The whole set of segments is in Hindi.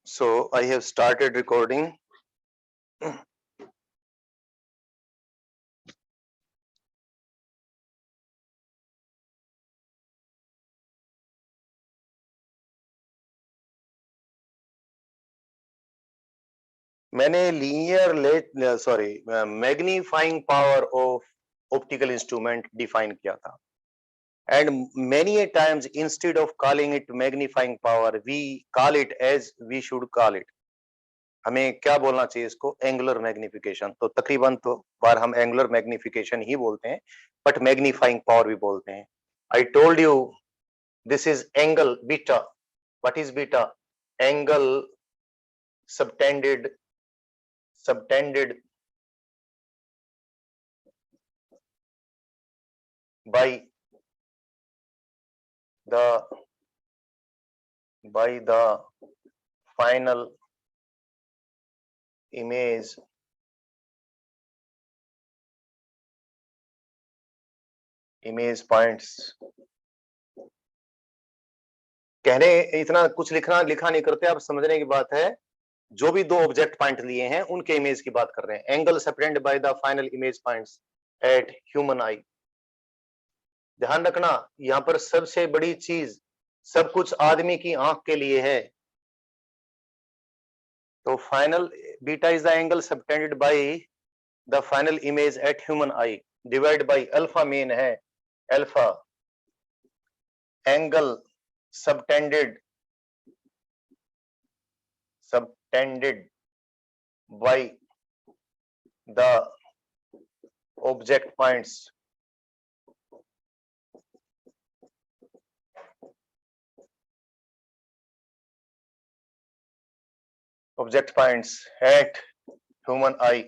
So I have started recording. मैंने magnifying power of optical instrument define किया था, and many a times instead of calling it magnifying power we call it as we should call it. हमें क्या बोलना चाहिए इसको? Angular magnification. तो तकरीबन तो बार हम एंगुलर मैग्निफिकेशन ही बोलते हैं, बट मैग्नीफाइंग पावर भी बोलते हैं। I told you this is angle beta. What is beta? Angle subtended by the final image points। कहने इतना कुछ लिखा नहीं करते, आप समझने की बात है। जो भी दो ऑब्जेक्ट पॉइंट लिए हैं उनके इमेज की बात कर रहे हैं। Angle separated by the final image points at human आई। ध्यान रखना, यहां पर सबसे बड़ी चीज सब कुछ आदमी की आंख के लिए है। तो final beta is the angle subtended by the final image at human eye divide by alpha मेन है। Alpha angle subtended by the object points at human eye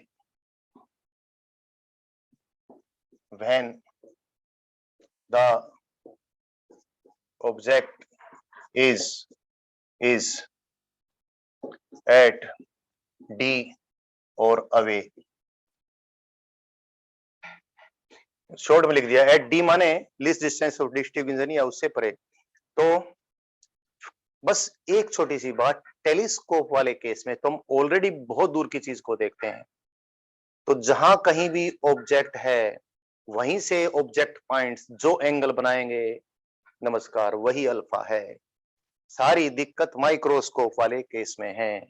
when the object is at D or away। Short में लिख दिया, एट डी माने लीस्ट डिस्टेंस ऑफ डिस्ट्रीब्यूशन या उससे परे। तो बस एक छोटी सी बात, टेलीस्कोप वाले केस में तुम ऑलरेडी बहुत दूर की चीज को देखते हैं, तो जहां कहीं भी ऑब्जेक्ट है वहीं से ऑब्जेक्ट पॉइंट्स जो एंगल बनाएंगे, नमस्कार, वही अल्फा है। सारी दिक्कत माइक्रोस्कोप वाले केस में है।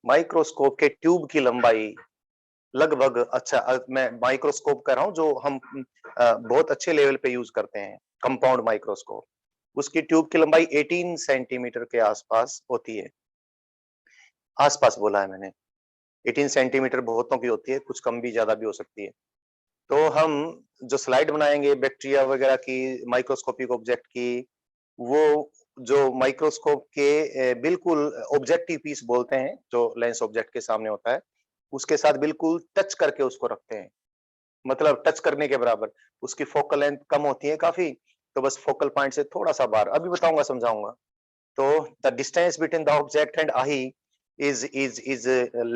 माइक्रोस्कोप के ट्यूब की लंबाई लगभग, अच्छा मैं माइक्रोस्कोप कर रहा हूं जो हम बहुत अच्छे लेवल पे यूज करते हैं, कंपाउंड माइक्रोस्कोप, उसकी ट्यूब की लंबाई 18 सेंटीमीटर के आसपास होती है। आसपास बोला है मैंने, 18 सेंटीमीटर बहुतों की होती है, कुछ कम भी ज्यादा भी हो सकती है। तो हम जो स्लाइड बनाएंगे बैक्टीरिया वगैरह की, माइक्रोस्कोपिक ऑब्जेक्ट की, वो जो माइक्रोस्कोप के बिल्कुल ऑब्जेक्टिव पीस बोलते हैं, जो लेंस ऑब्जेक्ट के सामने होता है, उसके साथ बिल्कुल टच करके उसको रखते हैं, मतलब टच करने के बराबर। उसकी फोकल लेंथ कम होती है काफी, तो बस फोकल पॉइंट से थोड़ा सा बाहर, अभी बताऊंगा, समझाऊंगा। तो the distance between the object and I is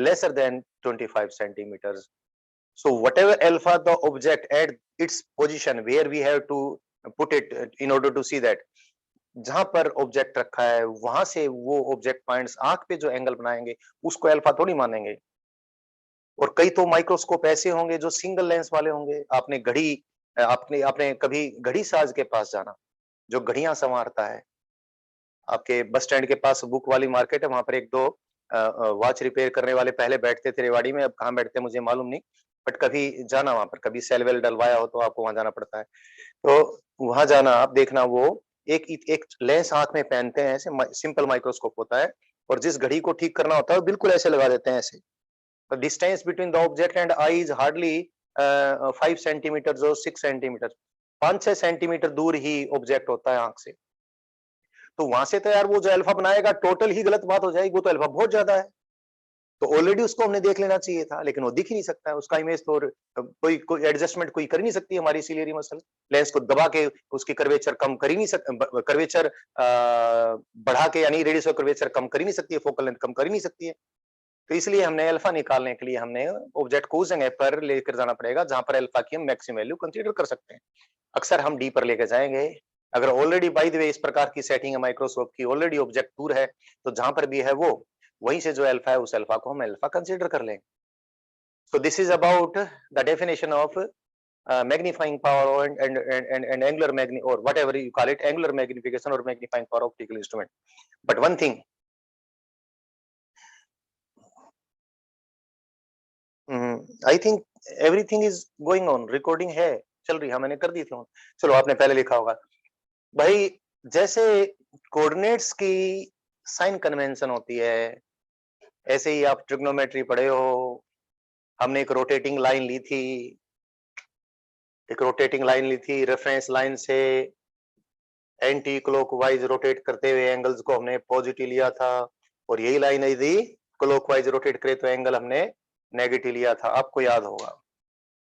lesser than 25 centimeters. So whatever alpha the object at its position where we have to put it in order to see that, जहां पर ऑब्जेक्ट रखा है वहां से वो ऑब्जेक्ट पॉइंट्स आंख पे जो एंगल बनाएंगे उसको अल्फा थोड़ी मानेंगे। और कई तो माइक्रोस्कोप ऐसे होंगे जो सिंगल लेंस वाले होंगे। आपने घड़ी, आपने कभी घड़ी साज के पास जाना, जो घड़ियां संवारता है, आपके बस स्टैंड के पास बुक वाली मार्केट है, वहां पर एक दो वॉच रिपेयर करने वाले पहले बैठते थे रेवाड़ी में, अब कहाँ बैठते मुझे मालूम नहीं, बट कभी जाना वहां पर, कभी सेल वेल डलवाया हो तो आपको वहां जाना पड़ता है। तो वहां जाना, आप देखना, वो एक लेंस आंख में पहनते हैं, ऐसे सिंपल माइक्रोस्कोप होता है, और जिस घड़ी को ठीक करना होता है बिल्कुल ऐसे लगा देते हैं ऐसे। The distance between the object and eye is hardly 5 centimetre और 6 सेंटीमीटर, 5-6 सेंटीमीटर दूर ही ऑब्जेक्ट होता है आंख से। तो वहां से तो यार वो जो अल्फा बनाएगा टोटल ही गलत बात हो जाएगी, वो तो अल्फा बहुत ज्यादा है। तो ऑलरेडी उसको हमने देख लेना चाहिए था, लेकिन वो दिख ही नहीं सकता है, उसका इमेज तो कोई एडजस्टमेंट कोई कर ही नहीं सकती हमारी सिलियरी मसल। लेंस को दबा के उसकी कर्वेचर कम कर ही नहीं सकती, कर्वेचर बढ़ा के, यानी रेडियस ऑफ कर्वेचर कम कर ही नहीं सकती है, फोकल लेंथ कम कर ही नहीं सकती है। तो इसलिए हमने अल्फा निकालने के लिए हमने ऑब्जेक्ट को उस जगह पर लेकर जाना पड़ेगा जहां पर अल्फा की हम मैक्सिमम वैल्यू कंसीडर कर सकते हैं। अक्सर हम डी पर लेकर जाएंगे। अगर ऑलरेडी बाय द वे इस प्रकार की सेटिंग है माइक्रोस्कोप की, ऑलरेडी ऑब्जेक्ट दूर है, तो जहां पर भी है वो वहीं से जो अल्फा है उस अल्फा को हम अल्फा कंसीडर कर लें। So this is about the definition of magnifying power and angular or whatever you call it, angular magnification or magnifying power of optical instrument. But one thing, I think everything is going on, recording है, चल रही है, मैंने कर दी थी। चलो आपने पहले लिखा होगा भाई, जैसे कोऑर्डिनेट्स की साइन कन्वेंशन होती है, ऐसे ही आप ट्रिग्नोमेट्री पढ़े हो, हमने एक रोटेटिंग लाइन ली थी, रेफरेंस लाइन से एंटी क्लॉकवाइज रोटेट करते हुए एंगल्स को हमने पॉजिटिव लिया था, और यही लाइन यदि क्लॉकवाइज रोटेट करे तो एंगल हमने नेगेटिव लिया था, आपको याद होगा।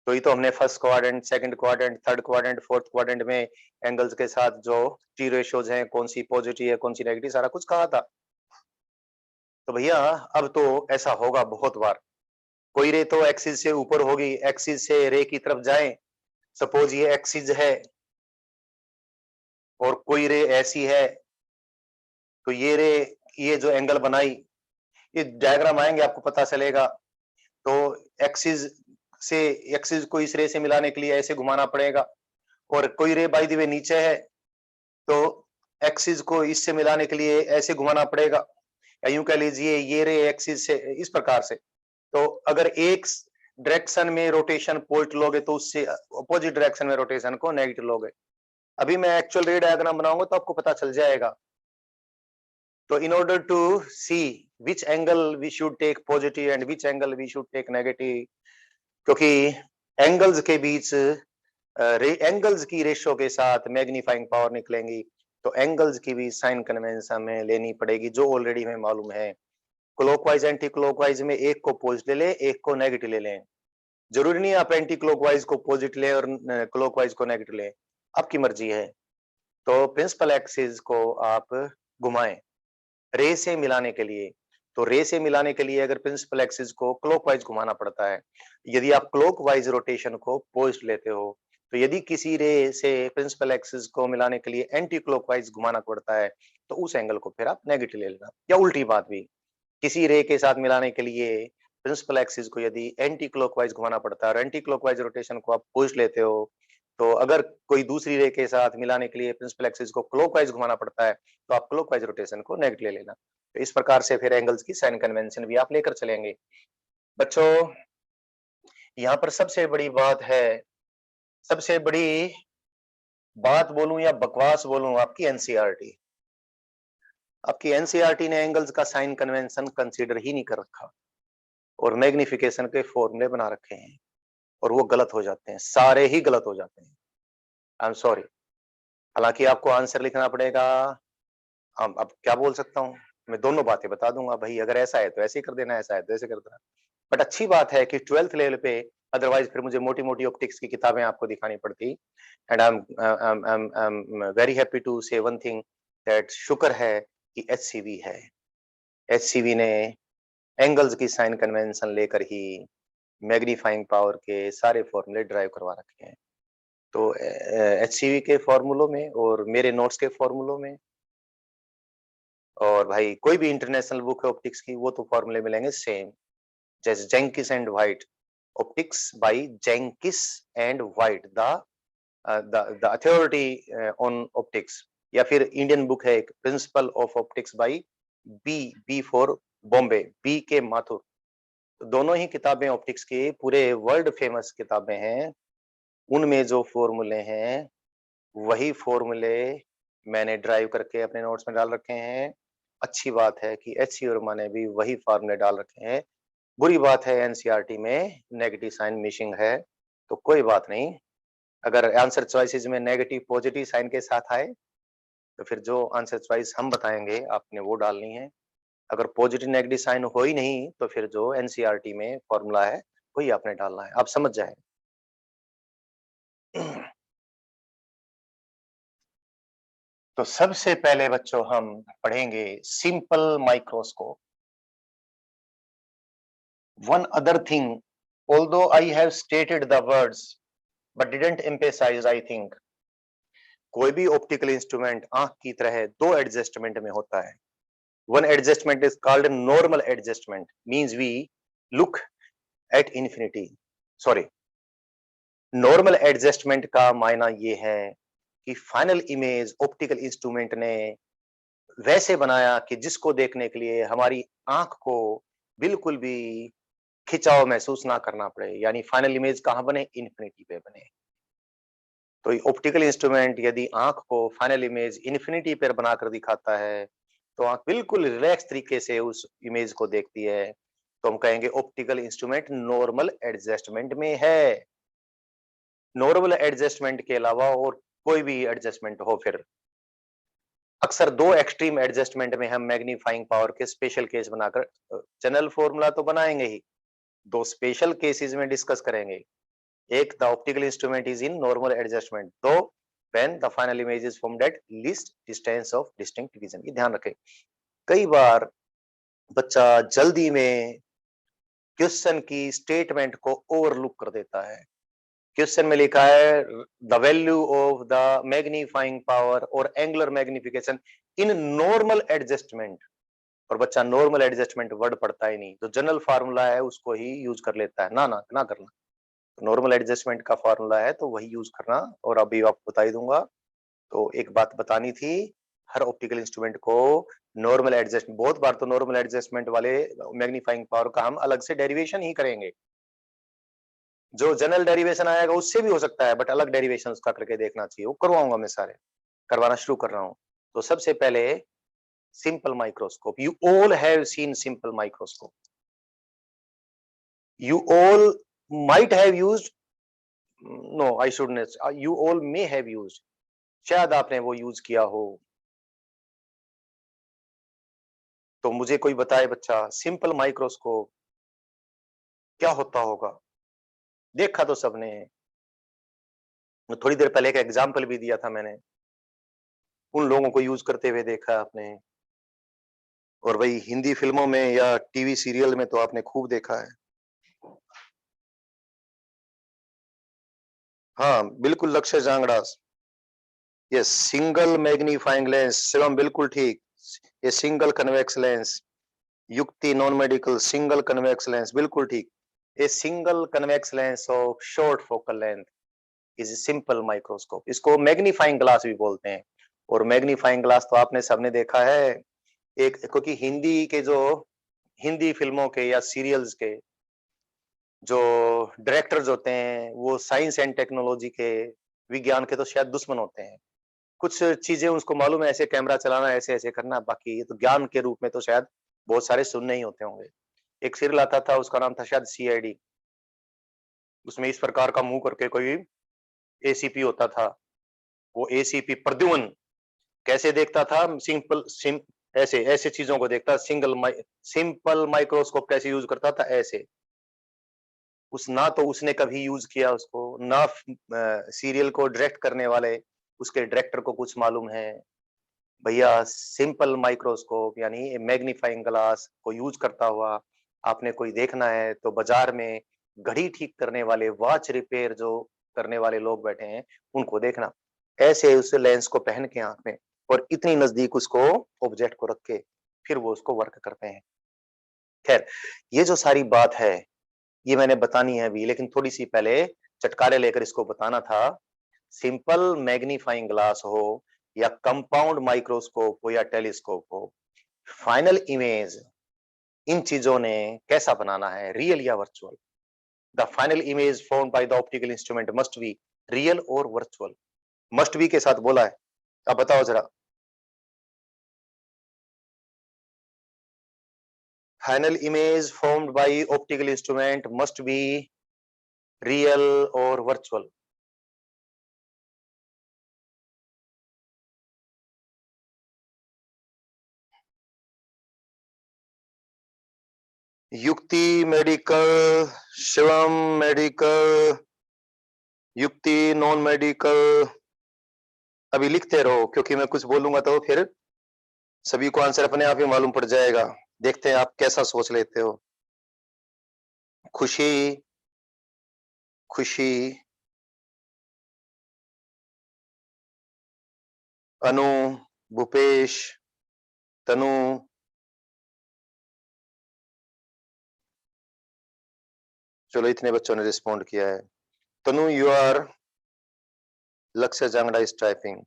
तो ये तो हमने first quadrant, second quadrant, third quadrant, fourth quadrant में एंगल्स के साथ जो टी रेशियोज हैं, कौन सी पॉजिटिव है कौन सी नेगेटिव, सारा कुछ कहा था। तो भैया अब तो ऐसा होगा बहुत बार, कोई रे तो एक्सिस से ऊपर होगी, एक्सिस से रे की तरफ जाए, सपोज ये एक्सिस है और कोई रे ऐसी है, तो ये रे, ये जो एंगल बनाई, ये डायग्राम आएंगे आपको पता चलेगा। तो एक्सिस को इस रे से मिलाने के लिए ऐसे घुमाना पड़ेगा, और कोई रे बाय द वे नीचे है तो एक्सिस को इससे मिलाने के लिए ऐसे घुमाना पड़ेगा, या यूं कह लीजिए ये रे एक्सिस से इस प्रकार से। तो अगर एक डायरेक्शन में रोटेशन पॉजिटिव लोगे तो उससे अपोजिट डायरेक्शन में रोटेशन को नेगेटिव लोगे। अभी मैं एक्चुअल रे डायग्राम बनाऊंगा तो आपको पता चल जाएगा। तो in order to see which angle we should take positive and which angle we should take negative, क्योंकि एंगल्स के बीच एंगल्स की रेशो के साथ मैग्नीफाइंग पावर निकलेंगी, तो एंगल्स की भी साइन कन्वेंशन हमें लेनी पड़ेगी, जो ऑलरेडी हमें मालूम है। क्लॉकवाइज एंटी क्लॉकवाइज में एक को पॉजिटिव ले लें, एक को नेगेटिव ले लें। जरूरी नहीं आप एंटी क्लॉकवाइज को पॉजिटिव लें और क्लॉकवाइज को नेगेटिव लें, आपकी मर्जी है। तो प्रिंसिपल एक्सिस को आप घुमाएं रे से मिलाने के लिए, तो रे से मिलाने के लिए अगर प्रिंसिपल एक्सिस को क्लॉकवाइज घुमाना पड़ता है, यदि आप क्लॉकवाइज रोटेशन को पॉजिटिव लेते हो, तो यदि किसी रे से प्रिंसिपल एक्सिस को मिलाने के लिए एंटी क्लॉकवाइज घुमाना पड़ता है, तो उस एंगल को फिर आप नेगेटिव ले लेना। या उल्टी बात भी, किसी रे के साथ मिलाने के लिए प्रिंसिपल एक्सिस को यदि एंटी क्लॉकवाइज घुमाना पड़ता है और एंटी क्लॉकवाइज रोटेशन को आप पॉजिटिव लेते हो, तो अगर कोई दूसरी रे के साथ मिलाने के लिए प्रिंसिपल एक्सिस को क्लॉकवाइज घुमाना पड़ता है, तो आप क्लॉकवाइज रोटेशन को नेगेटिव ले लेना। तो इस प्रकार से फिर एंगल्स की साइन कन्वेंशन भी आप लेकर चलेंगे। बच्चों यहाँ पर सबसे बड़ी बात है, सबसे बड़ी बात बोलूं या बकवास बोलूं, आपकी एनसीईआरटी। आपकी एनसीईआरटी ने एंगल्स का साइन कन्वेंशन कंसीडर ही नहीं कर रखा, और मैग्निफिकेशन के फॉर्मूले बना रखे हैं, और वो गलत हो जाते हैं, सारे ही गलत हो जाते हैं। I am sorry. हालांकि आपको आंसर लिखना पड़ेगा। अब क्या बोल सकता हूँ, मैं दोनों बातें बता दूंगा भाई, अगर ऐसा है तो ऐसे ही कर देना, ऐसा है तो ऐसे कर देना। बट अच्छी बात है कि 12th लेवल पे, अदरवाइज फिर मुझे मोटी मोटी ऑप्टिक्स की किताबें आपको दिखानी पड़ती। And I am very happy to say one thing, that शुक्र है कि एचसीवी है। एचसीवी ने एंगल्स की साइन कन्वेंशन लेकर ही मैग्नीफाइंग पावर के सारे फॉर्मूले ड्राइव करवा रखे हैं। तो एचसीवी के फॉर्मूलों में और मेरे नोट्स के फॉर्मूलों में, और भाई कोई भी इंटरनेशनल बुक है ऑप्टिक्स की, वो तो फॉर्मूले मिलेंगे सेम, जैसे Jenkins and White, optics by Jenkins and White, the authority on optics. या फिर इंडियन बुक है एक, principle of optics by B for Bombay, B K Mathur. तो दोनों ही किताबें ऑप्टिक्स की पूरे वर्ल्ड फेमस किताबें हैं। उनमें जो फॉर्मूले हैं वही फॉर्मूले मैंने ड्राइव करके अपने नोट्स में डाल रखे हैं। अच्छी बात है कि एचसी वर्मा ने भी वही फॉर्मूले डाल रखे हैं। बुरी बात है एनसीईआरटी में नेगेटिव साइन मिसिंग है, तो कोई बात नहीं। अगर आंसर चॉइसेस में नेगेटिव पॉजिटिव साइन के साथ आए, तो फिर जो आंसर चॉइस हम बताएंगे आपने वो डालनी है। अगर पॉजिटिव नेगेटिव साइन हो ही नहीं, तो फिर जो एनसीईआरटी में फॉर्मूला है वही आपने डालना है। आप समझ जाए। तो सबसे पहले बच्चों हम पढ़ेंगे simple microscope. One other thing, although I have stated the words but didn't emphasize, I think, कोई भी ऑप्टिकल इंस्ट्रूमेंट आंख की तरह दो एडजस्टमेंट में होता है। One adjustment is called normal adjustment, means we look at infinity. Sorry, normal adjustment का मायना ये है कि फाइनल इमेज ऑप्टिकल इंस्ट्रूमेंट ने वैसे बनाया कि जिसको देखने के लिए हमारी आंख को बिल्कुल भी खिंचाव महसूस ना करना पड़े, यानी फाइनल इमेज कहां बने, इन्फिनिटी पे बने। तो ऑप्टिकल इंस्ट्रूमेंट यदि आंख को फाइनल इमेज इन्फिनिटी पर बनाकर दिखाता है तो आंख बिल्कुल रिलैक्स तरीके से उस इमेज को देखती है, तो हम कहेंगे ऑप्टिकल इंस्ट्रूमेंट नॉर्मल एडजस्टमेंट में है। नॉर्मल एडजस्टमेंट के अलावा और कोई भी एडजस्टमेंट हो, फिर अक्सर दो एक्सट्रीम एडजस्टमेंट में हम मैग्नीफाइंग पावर के स्पेशल केस बनाकर जनरल फॉर्मूला तो बनाएंगे ही, दो स्पेशल केसेस में डिस्कस करेंगे। एक, the optical instrument is in normal adjustment, दो when the final image is from that least distance of distinct vision. ये ध्यान रखें, कई बार बच्चा जल्दी में क्वेश्चन की स्टेटमेंट को ओवरलुक कर देता है। क्वेश्चन में लिखा है the value of the magnifying power और angular magnification in normal adjustment, और बच्चा नॉर्मल एडजस्टमेंट वर्ड पढ़ता ही नहीं, जो जनरल फार्मूला है उसको ही यूज कर लेता है। ना ना ना करना, नॉर्मल एडजस्टमेंट का फार्मूला है तो वही यूज करना, और अभी आपको बता ही दूंगा। तो एक बात बतानी थी, हर ऑप्टिकल इंस्ट्रूमेंट को नॉर्मल एडजस्टमेंट, बहुत बार तो नॉर्मल एडजस्टमेंट वाले मैग्नीफाइंग पावर का हम अलग से डेरिवेशन ही करेंगे। जो जनरल डेरिवेशन आएगा उससे भी हो सकता है, बट अलग डेरिवेशन उसका करके देखना चाहिए, वो करवाऊंगा मैं, सारे करवाना शुरू कर रहा हूं। तो सबसे पहले simple microscope, you all have seen simple microscope, you all might have used, no I should not, you all may have used, शायद आपने वो यूज किया हो। तो मुझे कोई बताए बच्चा, सिंपल माइक्रोस्कोप क्या होता होगा? देखा तो सबने, थोड़ी देर पहले एक एग्जाम्पल भी दिया था मैंने, उन लोगों को यूज करते हुए देखा आपने, और भाई हिंदी फिल्मों में या टीवी सीरियल में तो आपने खूब देखा है। हाँ बिल्कुल, लक्ष्य जांगड़ास, ये सिंगल मैग्नीफाइंग लेंस, शिवम बिल्कुल ठीक, ये सिंगल कन्वेक्स लेंस। युक्ति non medical, single convex lens, बिल्कुल ठीक। A single convex lens of short focal length is simple microscope, इसको मैग्नीफाइंग ग्लास भी बोलते हैं। और मैग्नीफाइंग ग्लास तो आपने सबने देखा है, एक क्योंकि हिंदी के जो हिंदी फिल्मों के या सीरियल्स के जो डायरेक्टर्स होते हैं वो साइंस एंड टेक्नोलॉजी के, विज्ञान के तो शायद दुश्मन होते हैं। कुछ चीजें उसको मालूम है, ऐसे कैमरा चलाना, ऐसे ऐसे करना, बाकी ये तो ज्ञान के रूप में तो शायद बहुत सारे सुनने ही होते होंगे। एक सीरियल आता था, उसका नाम था शायद सीआईडी, उसमें इस प्रकार का मुंह करके कोई एसीपी होता था, वो एसीपी प्रद्युम्न कैसे देखता था, ऐसे ऐसे चीजों को देखता, सिंपल माइक्रोस्कोप कैसे यूज करता था, ऐसे। उस ना तो उसने कभी यूज किया उसको, ना सीरियल को डायरेक्ट करने वाले उसके डायरेक्टर को कुछ मालूम है। भैया सिंपल माइक्रोस्कोप यानी मैग्नीफाइंग ग्लास को यूज करता हुआ आपने कोई देखना है तो बाजार में घड़ी ठीक करने वाले, वॉच रिपेयर जो करने वाले लोग बैठे हैं उनको देखना, ऐसे उस लेंस को पहन के आंख में, और इतनी नजदीक उसको ऑब्जेक्ट को रख के फिर वो उसको वर्क करते हैं। खैर, ये जो सारी बात है ये मैंने बतानी है अभी, लेकिन थोड़ी सी पहले चटकारे लेकर इसको बताना था। सिंपल मैग्नीफाइंग ग्लास हो या कंपाउंड माइक्रोस्कोप हो या टेलीस्कोप हो, फाइनल इमेज इन चीजों ने कैसा बनाना है, रियल या virtual? The final image formed by the optical instrument must be real और वर्चुअल। मस्ट बी के साथ बोला है, अब बताओ जरा। Final image formed by optical instrument must be real और वर्चुअल। युक्ति मेडिकल, शिवम मेडिकल, युक्ति नॉन मेडिकल। अभी लिखते रहो, क्योंकि मैं कुछ बोलूंगा तो फिर सभी को आंसर अपने आप ही मालूम पड़ जाएगा। देखते हैं आप कैसा सोच लेते हो। खुशी, खुशी, अनु, भूपेश, तनु, चलो इतने बच्चों ने रिस्पॉन्ड किया है। तनु यू आर लक्ष्य जांगड़ा इज टाइपिंग।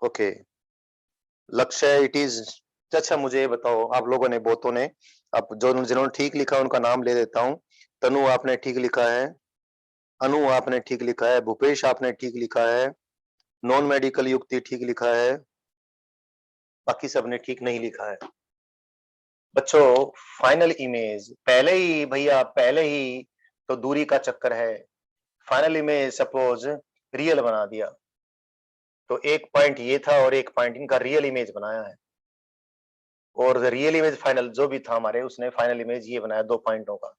ओके लक्ष्य इट इज। अच्छा मुझे ये बताओ आप लोगों ने बहुतों ने अब जो जिन्होंने ठीक लिखा उनका नाम ले देता हूँ। तनु आपने ठीक लिखा है, अनु आपने ठीक लिखा है, भूपेश आपने ठीक लिखा है, नॉन मेडिकल युक्ति ठीक लिखा है, बाकी सबने ठीक नहीं लिखा है। बच्चों फाइनल इमेज पहले ही भैया पहले ही तो दूरी का चक्कर है। फाइनल इमेज सपोज रियल बना दिया तो एक पॉइंट ये था और एक पॉइंट इनका रियल इमेज बनाया है और रियल इमेज फाइनल जो भी था हमारे उसने फाइनल इमेज ये बनाया 2 पॉइंटों का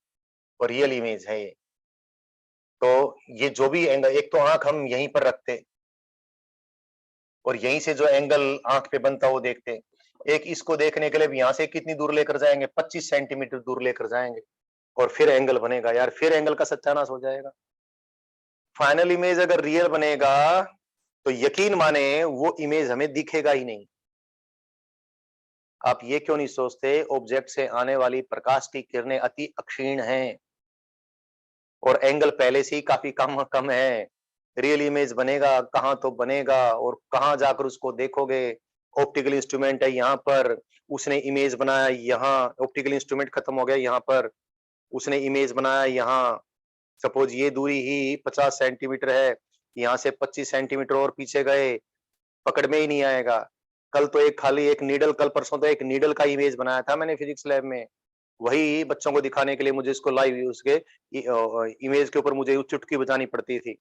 और रियल इमेज है ये। तो ये जो भी एंगल एक तो आंख हम यहीं पर रखते और यहीं से जो एंगल आंख पे बनता वो देखते। एक इसको देखने के लिए भी यहां से कितनी दूर लेकर जाएंगे 25 सेंटीमीटर दूर लेकर जाएंगे और फिर एंगल बनेगा यार, फिर एंगल का सत्यानाश हो जाएगा। फाइनल इमेज अगर रियल बनेगा तो यकीन माने वो इमेज हमें दिखेगा ही नहीं। आप ये क्यों नहीं सोचते ऑब्जेक्ट से आने वाली प्रकाश की किरणें अति अक्षीण हैं और एंगल पहले से ही काफी कम कम है। रियल इमेज बनेगा कहां तो बनेगा और कहां जाकर उसको देखोगे। ऑप्टिकल इंस्ट्रूमेंट है यहाँ पर, उसने इमेज बनाया यहाँ, ऑप्टिकल इंस्ट्रूमेंट खत्म हो गया यहाँ पर, उसने इमेज बनाया यहाँ। सपोज ये दूरी ही 50 सेंटीमीटर है, यहाँ से 25 सेंटीमीटर और पीछे गए पकड़ में ही नहीं आएगा। कल तो एक खाली एक नीडल, कल परसों तो एक नीडल का इमेज बनाया था मैंने फिजिक्स लैब में। वही बच्चों को दिखाने के लिए मुझे इसको लाइव उसके इमेज के ऊपर मुझे चुटकी बजानी पड़ती थी।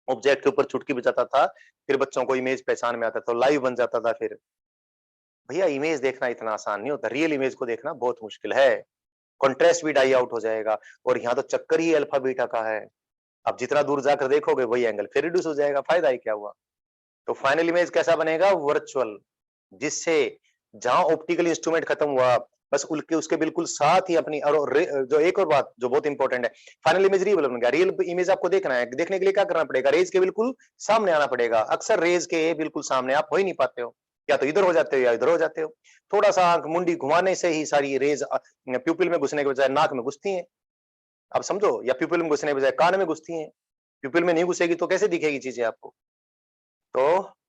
ऑब्जेक्ट के ऊपर चुटकी बजाता था, फिर बच्चों को इमेज पहचान में आता था, लाइव बन जाता था फिर। भैया इमेज देखना इतना आसान नहीं होता, रियल इमेज को देखना बहुत मुश्किल है। कॉन्ट्रास्ट भी डाई आउट हो जाएगा और यहाँ तो चक्कर ही अल्फा बीटा का है। अब जितना दूर जाकर देखोगे वही एंगल फिर रिड्यूस हो जाएगा, फायदा ही क्या हुआ। तो फाइनल इमेज कैसा बनेगा? वर्चुअल, जिससे जहां ऑप्टिकल इंस्ट्रूमेंट खत्म हुआ बस उनके उसके बिल्कुल साथ ही अपनी और जो एक और बात जो बहुत इंपॉर्टेंट है, फाइनल इमेज रियल बन गया। रियल इमेज आपको देखना है, देखने के लिए क्या करना पड़ेगा? रेज के बिल्कुल सामने आना पड़ेगा। अक्सर रेज के बिल्कुल सामने आप हो ही नहीं पाते हो, या तो इधर हो जाते हो या इधर हो जाते हो। थोड़ा सा आंख मुंडी घुमाने से ही सारी रेज प्यूपिल में घुसने के बजाय नाक में घुसती है। आप समझो, या प्यूपिल में घुसने के बजाय कान में घुसती है। प्यूपिल में नहीं घुसेगी तो कैसे दिखेगी चीजें आपको? तो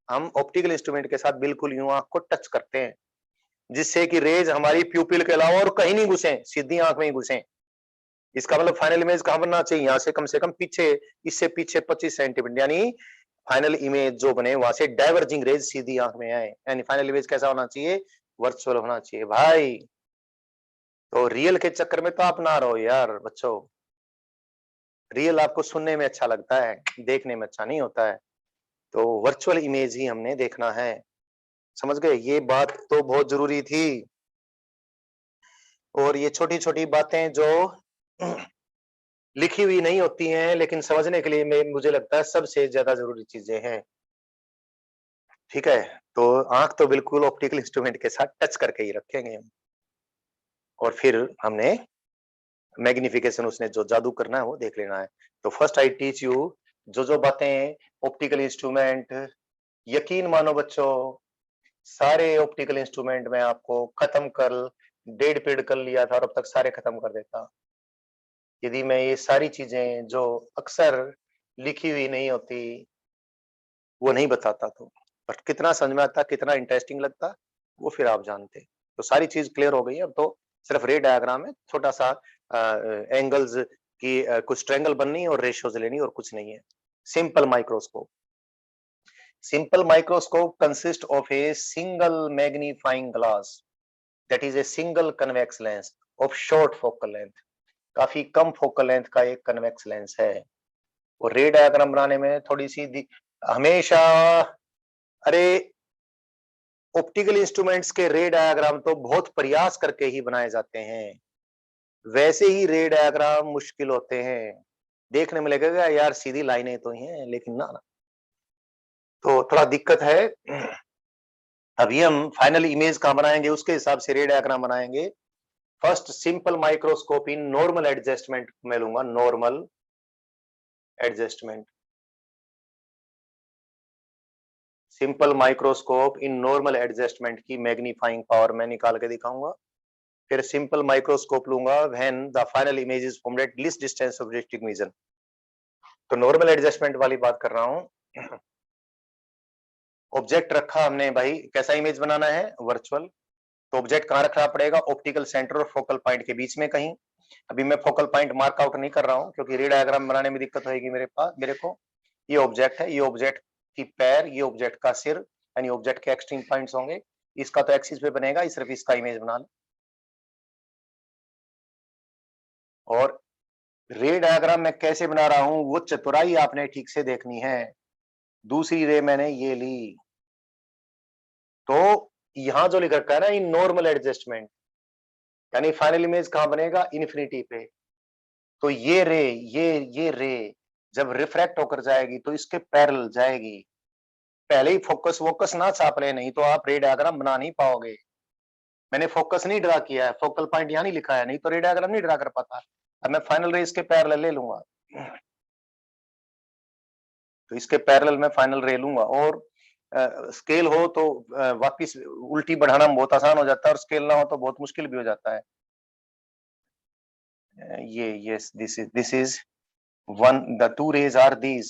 हम ऑप्टिकल इंस्ट्रूमेंट के साथ बिल्कुल यूं आंख को टच करते हैं जिससे कि रेज हमारी प्यूपिल के अलावा और कहीं नहीं घुसे, सीधी आंख में ही घुसे। इसका मतलब फाइनल इमेज कहां बनना चाहिए? यहां से कम पीछे, इससे पीछे 25 सेंटीमीटर, यानी फाइनल इमेज जो बने वहां से डाइवर्जिंग रेज सीधी आंख में आए। यानी फाइनल इमेज कैसा होना चाहिए? वर्चुअल होना चाहिए भाई। तो रियल के चक्कर में तो आप ना रहो यार बच्चों। रियल आपको सुनने में अच्छा लगता है, देखने में अच्छा नहीं होता है। तो वर्चुअल इमेज ही हमने देखना है। समझ गए? ये बात तो बहुत जरूरी थी। और ये छोटी-छोटी बातें जो लिखी हुई नहीं होती हैं लेकिन समझने के लिए मुझे लगता है सबसे ज्यादा जरूरी चीजें हैं। ठीक है? तो आंख तो बिल्कुल ऑप्टिकल इंस्ट्रूमेंट के साथ टच करके ही रखेंगे हम। और फिर हमने मैग्निफिकेशन, उसने जो जादू करना है वो देख लेना है। तो फर्स्ट आई टीच यू जो बातें ऑप्टिकल इंस्ट्रूमेंट, यकीन मानो बच्चों सारे ऑप्टिकल इंस्ट्रूमेंट में आपको खत्म कर डेढ़ पेड़ कर लिया था और अब तक सारे खत्म कर देता यदि मैं ये सारी चीजें जो अक्सर लिखी हुई नहीं होती वो नहीं बताता। तो बट कितना समझ में आता, कितना इंटरेस्टिंग लगता, वो फिर आप जानते। तो सारी चीज क्लियर हो गई है। अब तो सिर्फ रे डायग्राम है, छोटा सा एंगल्स की कुछ ट्रायंगल बननी और रेशियोज लेनी और कुछ नहीं है। Simple microscope. Simple microscope consists of a single magnifying glass that is a single convex lens of short focal length. काफी कम फोकल लेंथ का एक कन्वेक्स लेंस है। और रे डायग्राम बनाने में थोड़ी सी हमेशा, अरे ऑप्टिकल इंस्ट्रूमेंट्स के रे डायग्राम तो बहुत प्रयास करके ही बनाए जाते हैं, वैसे ही रे डायग्राम मुश्किल होते हैं। देखने में लगेगा यार सीधी लाइनें तो ही हैं, लेकिन ना, तो थोड़ा दिक्कत है। अभी हम फाइनल इमेज कहां बनाएंगे उसके हिसाब से रे डायग्राम बनाएंगे। First simple microscope in normal adjustment में लूंगा, normal adjustment. Simple microscope in normal adjustment की मैग्नीफाइंग पावर मैं निकाल के दिखाऊंगा। फिर सिंपल माइक्रोस्कोप लूंगा when the final image is formed at least distance of distinct vision. तो नॉर्मल एडजस्टमेंट वाली बात कर रहा हूं। ऑब्जेक्ट रखा हमने भाई, कैसा इमेज बनाना है, वर्चुअल। तो ऑब्जेक्ट कहां रखना पड़ेगा, ऑप्टिकल सेंटर और फोकल पॉइंट के बीच में कहीं। अभी मैं फोकल पॉइंट मार्क आउट नहीं कर रहा हूं क्योंकि रे डायग्राम बनाने में दिक्कत होगी मेरे को। ये ऑब्जेक्ट है, ये ऑब्जेक्ट की पैर, ये ऑब्जेक्ट का सिर, यानी ऑब्जेक्ट के एक्सट्रीम पॉइंट्स होंगे। इसका तो एक्सिस पे बनेगा, इस सिर्फ इसका इमेज बना लो। और रे डायग्राम मैं कैसे बना रहा हूं वो चतुराई आपने ठीक से देखनी है। दूसरी रे मैंने ये ली, तो यहां जो लिख रखा है ना, इन नॉर्मल एडजस्टमेंट, यानी फाइनल इमेज कहां बनेगा, इन्फिनिटी पे। तो ये रे जब रिफ्रैक्ट होकर जाएगी तो इसके पैरेलल जाएगी। पहले ही फोकस वोकस ना छाप ले, नहीं तो आप रे डायग्राम बना नहीं पाओगे। मैंने फोकस नहीं ड्रा किया है, फोकल पॉइंट यहां नहीं लिखा है, नहीं तो रे डायग्राम नहीं ड्रा कर पाता। अब मैं फाइनल रे इसके पैरेलल ले लूंगा, तो इसके पैरेलल में फाइनल रे लूंगा। और स्केल हो तो वापिस उल्टी बढ़ाना बहुत आसान हो जाता है, और स्केल ना हो तो बहुत मुश्किल भी हो जाता है। ये yes, this is one, the two rays are these,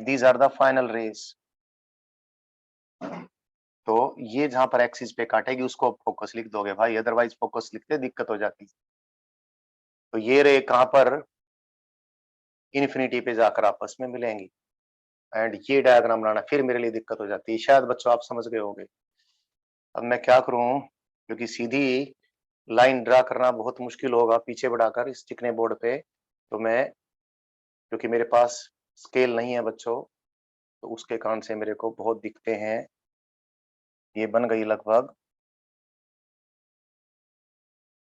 these are the final rays। तो ये जहां पर एक्सिस पे काटेगी उसको फोकस लिख दोगे भाई, अदरवाइज फोकस लिखते दिक्कत हो जाती। तो ये रे कहां पर, इन्फिनिटी पे जाकर आपस में मिलेंगी। एंड ये डायग्राम बनाना फिर मेरे लिए दिक्कत हो जाती है, शायद बच्चों आप समझ गए होंगे। अब मैं क्या करूं, क्योंकि सीधी लाइन ड्रा करना बहुत मुश्किल होगा पीछे बढ़ाकर इस चिकने बोर्ड पे, तो मैं, क्योंकि मेरे पास स्केल नहीं है बच्चों, तो उसके कारण से मेरे को बहुत दिखते हैं। ये बन गई लगभग,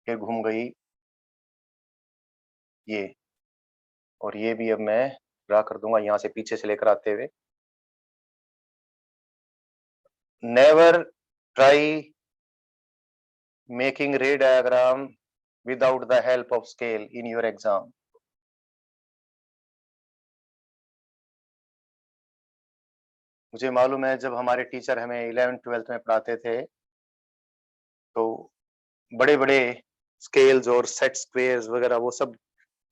फिर घूम गई ये, और ये भी अब मैं ड्रा कर दूंगा यहां से पीछे से लेकर आते हुए। नेवर ट्राई मेकिंग रे diagram without the help of scale in your exam. मुझे मालूम है जब हमारे टीचर हमें 11th 12th में पढ़ाते थे तो बड़े बड़े स्केल्स और सेट स्क्वेयर्स वगैरह वो सब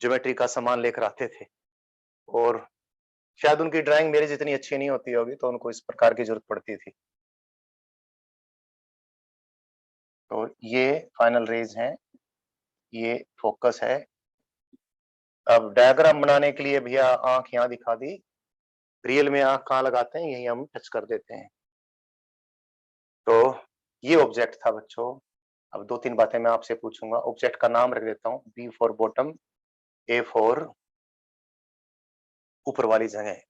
ज्योमेट्री का सामान लेकर आते थे, और शायद उनकी ड्राइंग मेरी जितनी अच्छी नहीं होती होगी तो उनको इस प्रकार की जरूरत पड़ती थी। तो ये फाइनल रेज हैं, ये फोकस है। अब डायग्राम बनाने के लिए भैया आंख यहाँ दिखा दी, रियल में आंख कहाँ लगाते हैं, यही हम टच कर देते हैं। तो ये ऑब्जेक्ट था बच्चों। अब दो तीन बातें मैं आपसे पूछूंगा, ऑब्जेक्ट का नाम रख देता हूँ, B for bottom, A for ऊपर वाली जगह।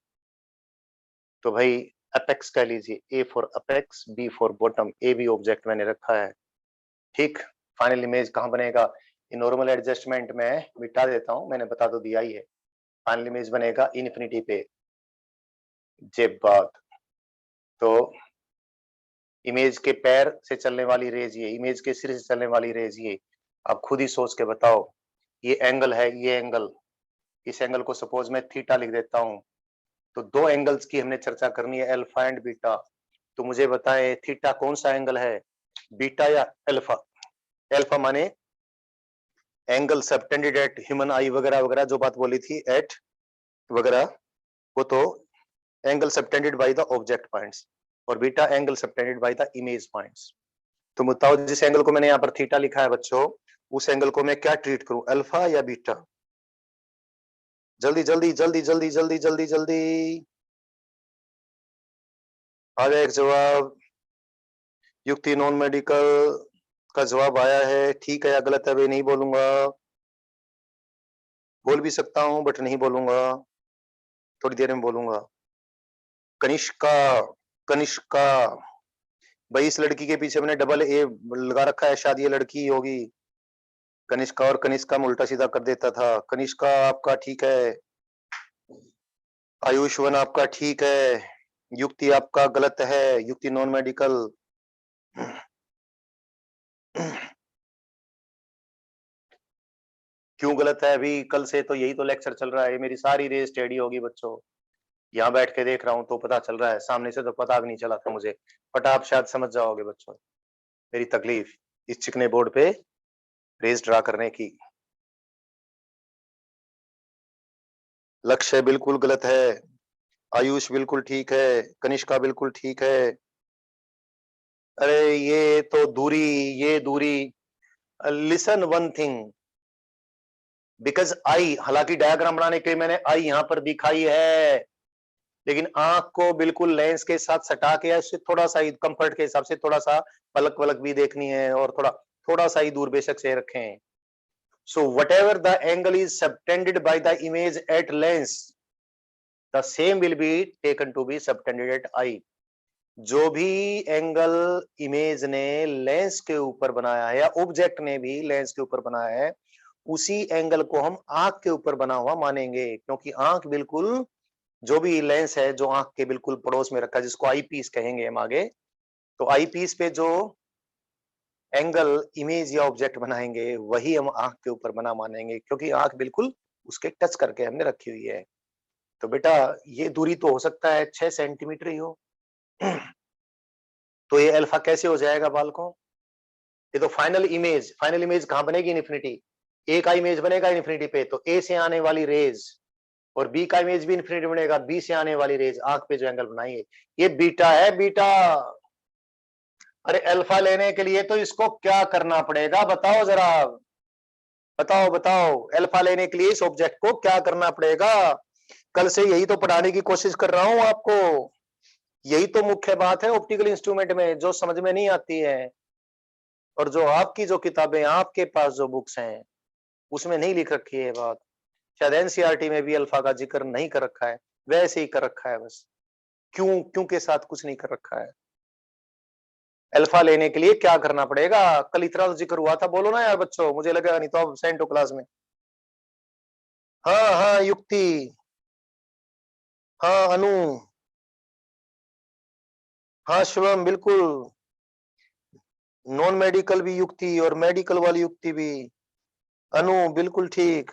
तो भाई अपेक्स कह लीजिए, A for apex, B for bottom, A भी ऑब्जेक्ट मैंने रखा है। ठीक, फाइनल इमेज कहाँ बनेगा, नॉर्मल एडजस्टमेंट में मिटा देता हूं, मैंने बता तो दिया ही है। फाइनल इमेज बनेगा इन्फिनिटी पे, जेब बात। तो इमेज के पैर से चलने वाली रेज ये, इमेज के सिर से चलने वाली रेज ये। आप खुद ही सोच के बताओ, ये एंगल है, ये एंगल, इस एंगल को सपोज मैं थीटा लिख देता हूं। तो दो एंगल्स की हमने चर्चा करनी है, अल्फा एंड बीटा। तो मुझे बताएं थीटा कौन सा एंगल है, बीटा या अल्फा। अल्फा माने एंगल सबटेंडेड एट ह्यूमन आई वगैरह वगैरह जो बात बोली थी, एट वगैरह, वो तो angle subtended by the object points, और beta angle subtended by the image points. तो बताओ जिस एंगल को मैंने यहाँ पर थीटा लिखा है बच्चों, उस एंगल को मैं क्या ट्रीट करूं, अल्फा या बीटा। जल्दी जल्दी जल्दी जल्दी जल्दी जल्दी जल्दी आ जाए एक जवाब। युक्ति नॉन मेडिकल का जवाब आया है, ठीक है या गलत है भाई, नहीं बोलूंगा, बोल भी सकता हूं बट नहीं बोलूंगा, थोड़ी देर में बोलूंगा। कनिष्का, कनिष्का भाई, इस लड़की के पीछे मैंने डबल ए लगा रखा है, शायद ये लड़की ही होगी। कनिष्का और कनिष्का में उल्टा सीधा कर देता था। कनिष्का आपका ठीक है, आयुष्वन आपका ठीक है, युक्ति आपका गलत है, युक्ति नॉन मेडिकल। क्यों गलत है, अभी कल से तो यही तो लेक्चर चल रहा है, मेरी सारी रेस टेढ़ी होगी बच्चों। यहाँ बैठ के देख रहा हूँ तो पता चल रहा है, सामने से तो पता भी नहीं चला था मुझे, बट आप शायद समझ जाओगे बच्चों। मेरी तकलीफ इस चिकने बोर्ड पे रेस ड्रा करने की। लक्ष्य बिल्कुल गलत है, आयुष बिल्कुल ठीक है, कनिष्का बिल्कुल ठीक है। अरे ये तो दूरी, ये दूरी। Listen one thing, because I, हालांकि डायग्राम बनाने के लिए मैंने आई यहां पर दिखाई है, लेकिन आंख को बिल्कुल लेंस के साथ सटा के या उससे थोड़ा सा ही कंफर्ट के हिसाब से थोड़ा सा पलक वलक भी देखनी है और थोड़ा थोड़ा सा ही दूर बेशक से रखें। So whatever the angle is subtended by the image at lens, the same will be taken to be subtended at eye. जो भी एंगल इमेज ने लेंस के ऊपर बनाया है या ऑब्जेक्ट ने भी लेंस के ऊपर बनाया है, उसी एंगल को हम आंख के ऊपर बना हुआ मानेंगे, क्योंकि आंख बिल्कुल, जो भी लेंस है जो आंख के बिल्कुल पड़ोस में रखा है, जिसको आई पीस कहेंगे हम आगे, तो आई पीस पे जो एंगल इमेज या ऑब्जेक्ट बनाएंगे वही हम आंख के ऊपर बना मानेंगे, क्योंकि आंख बिल्कुल उसके टच करके हमने रखी हुई है। तो बेटा ये दूरी तो हो सकता है 6 सेंटीमीटर ही हो। तो ये अल्फा कैसे हो जाएगा बालकों? ये तो फाइनल इमेज कहां बनेगी? इन्फिनिटी। ए का इमेज बनेगा इन्फिनिटी पे, तो ए से आने वाली रेज, और बी का इमेज भी इन्फिनिटी बनेगा, बी से आने वाली रेज आंख पे जो एंगल बनाएंगे, ये बीटा है, बीटा। अरे अल्फा लेने के लिए तो इसको क्या करना पड़ेगा बताओ जरा, बताओ बताओ, अल्फा लेने के लिए इस ऑब्जेक्ट को क्या करना पड़ेगा? कल से यही तो पढ़ाने की कोशिश कर रहा हूं आपको, यही तो मुख्य बात है ऑप्टिकल इंस्ट्रूमेंट में जो समझ में नहीं आती है, और जो आपकी जो किताबें, आपके पास जो बुक्स हैं उसमें नहीं लिख रखी है बात। शायद एनसीईआरटी में भी अल्फा का जिक्र नहीं कर रखा है, वैसे ही कर रखा है बस। क्यों? क्यों के साथ कुछ नहीं कर रखा है। अल्फा लेने के लिए क्या करना पड़ेगा? कल इतना तो जिक्र हुआ था, बोलो ना यार बच्चों, मुझे लगा नहीं तो अब सेंटो क्लास में। हाँ हाँ युक्ति, हाँ अनु, हाँ शिवम बिल्कुल, नॉन मेडिकल भी युक्ति और मेडिकल वाली युक्ति भी। अनु बिल्कुल ठीक,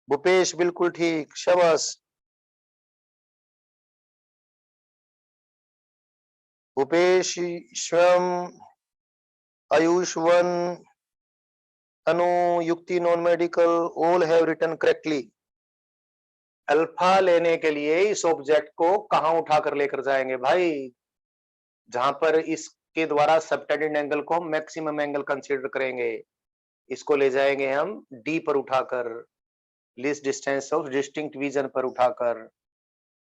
भूपेश बिल्कुल ठीक, शाबाश। Bhupesh, Shivam, Ayush one, Anu, Yukti, non medical, all have written correctly. Alpha लेने के लिए इस ऑब्जेक्ट को कहां उठाकर लेकर जाएंगे भाई? जहां पर इसके द्वारा सबटेंडेड एंगल को हम मैक्सिमम एंगल कंसीडर करेंगे, इसको ले जाएंगे हम डी पर उठाकर, least distance of distinct vision पर उठाकर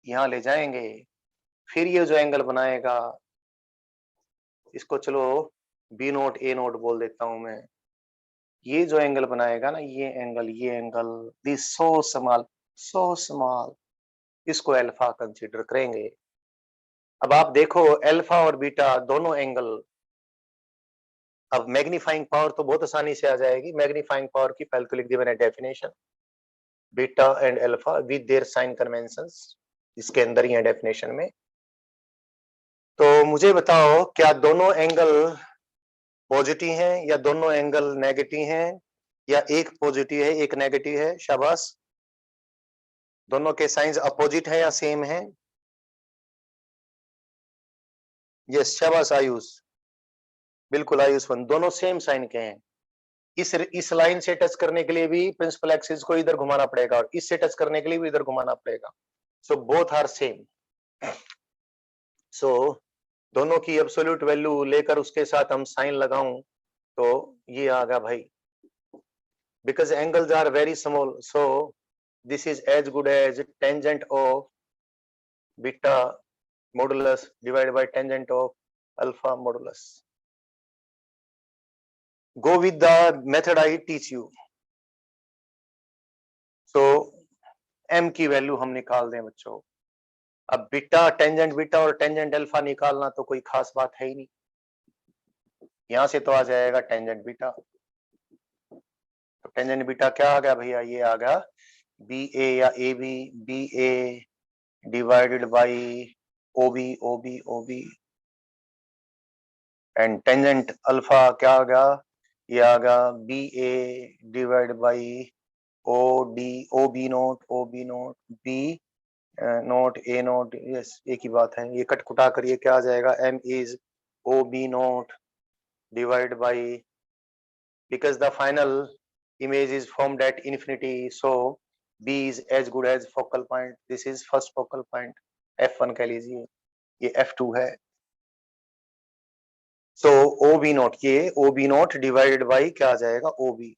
यहां ले जाएंगे। फिर ये जो एंगल बनाएगा, इसको चलो बी नोट ए नोट बोल देता हूं मैं, ये जो एंगल बनाएगा ना, ये एंगल दिस सो स्मॉल, इसको अल्फा कंसीडर करेंगे। अब आप देखो अल्फा और बीटा दोनों एंगल, अब मैग्नीफाइंग पावर तो बहुत आसानी से आ जाएगी। मैग्नीफाइंग पावर की पहले तो लिख दी मैंने definition, beta and alpha with their sign conventions, इसके अंदर ही है डेफिनेशन में। तो मुझे बताओ क्या दोनों एंगल पॉजिटिव हैं या दोनों एंगल नेगेटिव हैं, या एक पॉजिटिव है एक नेगेटिव है? शाबाश। दोनों के साइंस अपोजिट है या सेम है? यस, शाबाश आयुष, बिल्कुल आयुष वन, दोनों सेम साइन के हैं। इस लाइन से टच करने के लिए भी प्रिंसिपल एक्सिस को इधर घुमाना पड़ेगा और इससे टच करने के लिए भी इधर घुमाना पड़ेगा। So both are same. So दोनों की एब्सोल्यूट वैल्यू लेकर उसके साथ हम साइन लगाऊं तो ये आ गया भाई, because angles are very small, so this is as good as tangent of beta modulus divided by tangent of alpha modulus. Go with the method I teach you. So m की वैल्यू हम निकाल दें बच्चों। अब बीटा टेंजेंट बीटा और टेंजेंट अल्फा निकालना तो कोई खास बात है ही नहीं, यहां से तो आ जाएगा टेंजेंट बीटा। तो टेंजेंट बीटा क्या आ गया भैया? ये आ गया बी ए या A B A divided by O B and tangent alpha क्या आ गया? ये आ गया B A divide by O B naught B naught A naught. Yes, एक ही बात है, ये कट कुटा कर ये क्या आ जाएगा? M is O B naught divide by, because the final image is formed at infinity, so B is as good as focal point. This is first focal point, F1 कह लीजिए, ये F2 है. So OB नोट, ये OB नोट डिवाइडेड बाई क्या आ जाएगा, OB.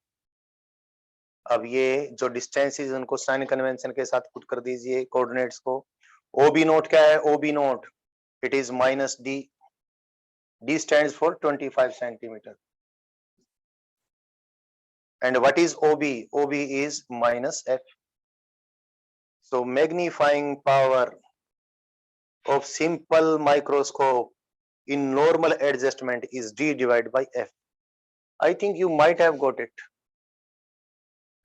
अब ये जो डिस्टेंसेस उनको साइन कन्वेंशन के साथ पुट कर दीजिए कोऑर्डिनेट्स को. OB नोट क्या है, OB note it is minus D. D stands for 25 centimeter. And what is OB? OB is minus F. So magnifying power of simple microscope in normal adjustment is D divided by F. I think you might have got it.